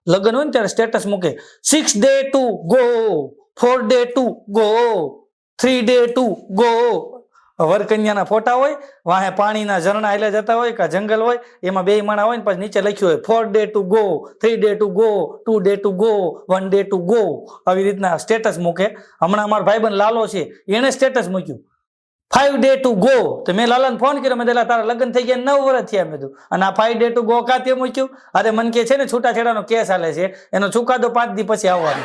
લગ્ન હોય ને ત્યારે સ્ટેટસ મૂકે 6 day to go, 4 day to go, 3 day to go. વરકન્યાના ફોટા હોય, વાહે પાણીના ઝરણા હાલ્યા જતા હોય કે જંગલ હોય, એમાં બે માણા હોય ને પછી નીચે લખ્યું હોય 4 day to go, 3 day to go, 2 day to go, 1 day to go. આવી રીતના સ્ટેટસ મૂકે. હમણાં અમારો ભાઈબંધ લાલો છે, એને સ્ટેટસ મૂક્યું 5 day to go. તો મેં લાલાને ફોન કર્યો, મેં તારા લગ્ન થઈ ગયા 9 વર્ષ થયા. મેં કીધું અને આ 5 day to go કાતે મૂક્યું? અરે મન કે છે ને છૂટાછેડાનો કેસ હાલે છે, એનો ચુકાદો 5 દી પછી આવવાનો.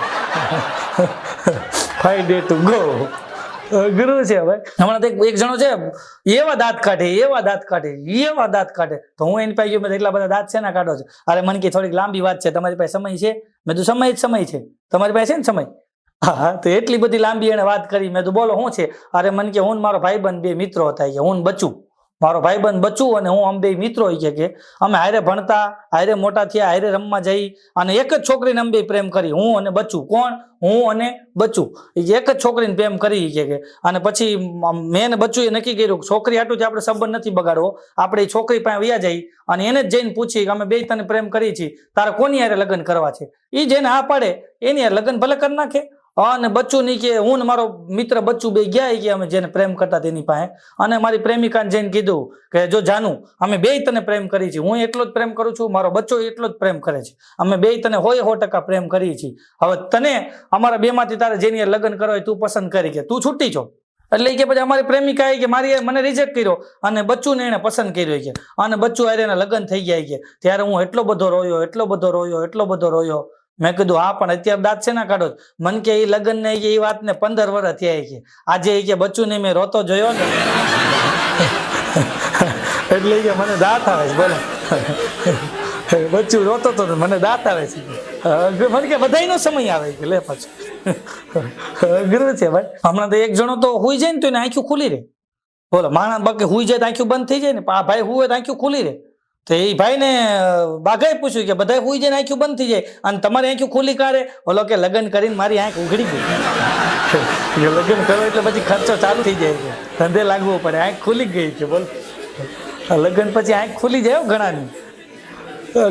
5 day to go ગુરુ છે ભાઈ. હમણાં એક જણો છે, એવા દાંત કાઢે તો હું એની પાસે ગયો, એટલા બધા દાંત છે ને કાઢો છે. અરે મન કે થોડીક લાંબી વાત છે, તમારી પાસે સમય છે? મેં તો સમય છે, તમારી પાસે છે ને સમય? હા, તો એટલી બધી લાંબી એને વાત કરી. મેં તો બોલો શું છે? અરે મન કે હું મારો ભાઈબંધ બે મિત્રો હતા, હું બચું, મારો ભાઈબંધ બચું અને હું અમે બે મિત્રો કે અમે હારે ભણતા, હારે મોટા થયા, હારે રમવા જઈ, અને એક જ છોકરીને અમે બે પ્રેમ કરી, હું અને બચું. કોણ? હું અને બચું. એક જ છોકરીને પ્રેમ કરી કે અને પછી મેં બચું એ નક્કી કર્યું છોકરી હાટું જ આપણે સંબંધ નથી બગાડવો, આપણે એ છોકરી પાસે વયા જઈ અને એને જ જઈને પૂછી કે અમે બે તને પ્રેમ કરી છીએ, તારે કોની હારે લગ્ન કરવા છે? એ જેને હા પાડે એની હારે લગ્ન ભલે કરી નાખે. અને બચ્ચું ની કે હું ને મારો મિત્ર બચ્ચું બે ગયા કે અમે જેને પ્રેમ કરતા તેની પાસે, અને મારી પ્રેમિકાને જઈને કીધું કે જો જાનું, અમે બે તને પ્રેમ કરી છીએ, હું એટલો જ પ્રેમ કરું છું, મારો બચ્ચો એટલો જ પ્રેમ કરે છે, અમે બે તને 100% પ્રેમ કરીએ છીએ. હવે તને અમારા બે માંથી તારે જેની લગ્ન કરવા હોય તું પસંદ કરી કે તું છૂટી છો. એટલે કે પછી અમારી પ્રેમિકા કે મારી મને રિજેક્ટ કર્યો અને બચ્ચું ને એને પસંદ કર્યો કે, અને બચ્ચું હારે એના લગ્ન થઈ ગયા કે. ત્યારે હું એટલો બધો રોયો. મેં કીધું હા, પણ અત્યારે દાંત છે ને કાઢો. મન કે એ લગ્ન ને એ વાત ને 15 વર્ષ થયા કે આજે કે બચ્ચું ને મેં રોતો જોયો ને એટલે કે મને દાંત આવે છે. બોલો, બચ્ચું રોતો તો મને દાંત આવે છે. મને કે બધાયનો સમય આવે કે લે પાછું ગુરુ છે ભાઈ. હમણાં તો એક જણો તો હુઈ જાય ને તો એને આંખું ખુલી રહે. બોલો, માણસ બાકી હુઈ જાય તો આંખું બંધ થઈ જાય ને, આ ભાઈ હુવે તો આંખું ખુલી રહે. તો એ ભાઈ ને બાઘાએ પૂછ્યું કે બધા હુઈ જાય આંખું બંધ થઈ જાય અને તમારી આંખું ખુલી કાઢે? ઓલો કે લગ્ન કરીને મારી આંખ ઉઘડી ગઈ. લગ્ન કરો એટલે પછી ખર્ચો ચાલુ થઈ જાય, ધંધે લાગવો પડે, આંખ ખુલી ગઈ કે. બોલ, લગ્ન પછી આંખ ખુલી જાય ઘણાની.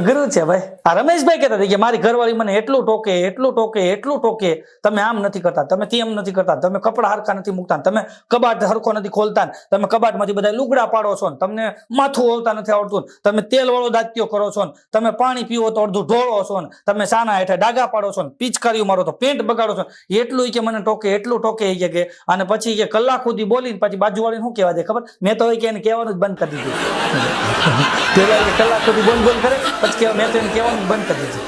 ગુરુ છે ભાઈ. આ રમેશભાઈ કહેતા હતા કે મારી ઘરવાળી મને એટલું ટોકે, તમે આમ નથી કરતા, તમે તેમ નથી કરતા, તમે કપડા હરખા નથી મૂકતા, તમે કબાટ હરખો નથી ખોલતા, તમે કબાટમાંથી બધા લુગડા પાડો છો, તમે માથું ઓળતા નથી આવડતું, તમે તેલ વાળો દાંતિયો કરો છો, તમે પાણી પીવો તો અડધું ઢોળો છો, તમે સાના હેઠે ડાગા પાડો છો, પિચકારીઓ મારો તો પેન્ટ બગાડો છો. એટલું કે મને એટલું ટોકે કે. અને પછી કે કલાક સુધી બોલીને પછી બાજુવાળીને શું કહેવા દે ખબર? મેં તો કે એને કહેવાનું જ બંધ કરી દીધું. પેલા કલાક સુધી બોલ કરે, પછી મેં તો એને કહેવાનું બંધ કરી દીધું.